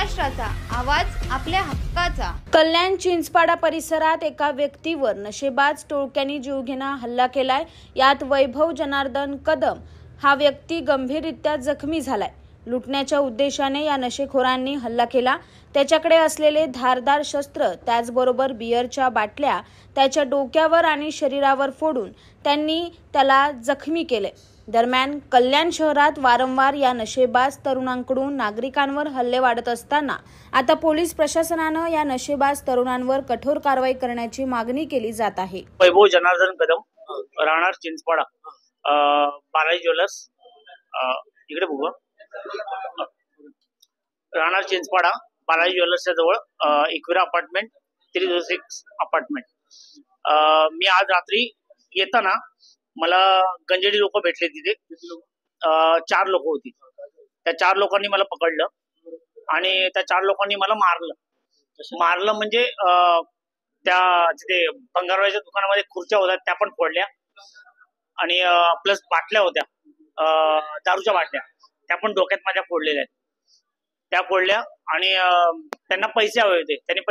महाराष्ट्राचा आवाज आपल्या हक्काचा। कल्याण चिंचपाडा परिसरात एका व्यक्तीवर नशेबाज टोळक्यांनी जीवघेणा हल्ला केलाय। यात वैभव जनार्दन कदम हा व्यक्ती गंभीररित्या जखमी झालाय। लुटण्याच्या उद्देशाने या नशेखोरांनी हल्ला केला। त्याच्याकडे असलेले धारदार शस्त्र त्याचबरोबर बियरच्या बाटल्या त्याच्या डोक्यावर आणि शरीरावर फोडून त्यांनी त्याला जखमी केले। दरम्यान कल्याण शहरात वारंवार या नशेबाज तरुणांकडून नागरिकांवर हल्ले वाढत असताना आता पोलीस प्रशासनाने या नशेबाज तरुणांवर कठोर कारवाई करण्याची मागणी केली जात आहे। वैभव जनार्दन कदम, राहणार चिंचपाडा, बालाजी ज्वेलर्स, इकडे बघू, राहणार चिंचपाडा बालाजी ज्वेलर्सच्या जवळ इक्विरा अपार्टमेंट 306 अपार्टमेंट। मी आज रात्री येताना मला गंजेडी लोक भेटले तिथे। 4 लोक होती। त्या 4 लोकांनी मला पकडलं आणि त्या 4 लोकांनी मला मारलं म्हणजे त्या तिथे भंगारवाल्याच्या दुकानामध्ये खुर्च्या होत्या त्या पण फोडल्या आणि प्लस बाटल्या होत्या, दारूच्या बाटल्या, त्या पण डोक्यात माझ्या फोडलेल्या आहेत। त्या फोडल्या आणि त्यांना पैसे हवे होते। त्यांनी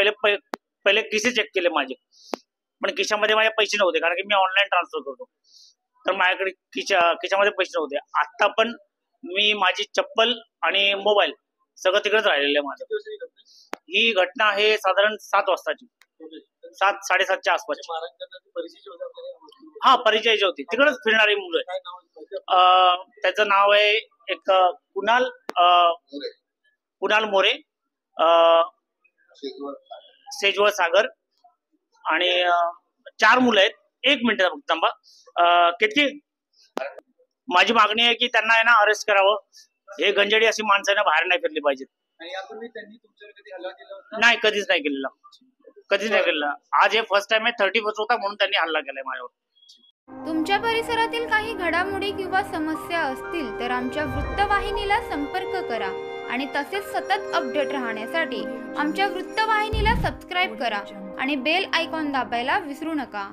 पहिले खिसे चेक केले माझे, पण खिशामध्ये माझे पैसे नव्हते कारण की मी ऑनलाईन ट्रान्सफर करतो, तर माझ्याकडे खिशामध्ये पैसे नव्हते। आता पण मी माझी चप्पल आणि मोबाईल सगळं तिकडेच राहिलेलं आहे माझं। ही घटना आहे साधारण 7 वाजताची, 7-7:30च्या आसपास। हा, परिचयाची होती, तिकडेच फिरणारी मुलं आहे। त्याचं नाव आहे एक कुणाल मोरे, सेजवर सागर आणि 4 मुलं आहेत। 1 मिनिट थांबा। किती माझी मागणी आहे की त्यांना आहे ना अरेस्ट करावं। हे गंजेडी अशी माणसांना बाहेर नाही फिरली पाहिजेत। नाही, कधीच नाही केलेला, कधीच नाही केलेला। आज हे फर्स्ट टाइम आहे, 31 होता म्हणून त्यांनी हल्ला केलाय माझ्यावर। तुमच्या परिसरातील काही घडामोडी किंवा समस्या असतील तर आमच्या वृत्तवाहिनीला संपर्क करा आणि तसेच सतत अपडेट राहण्यासाठी आमच्या वृत्तवाहिनीला सबस्क्राइब करा आणि बेल आयकॉन दाबायला विसरू नका।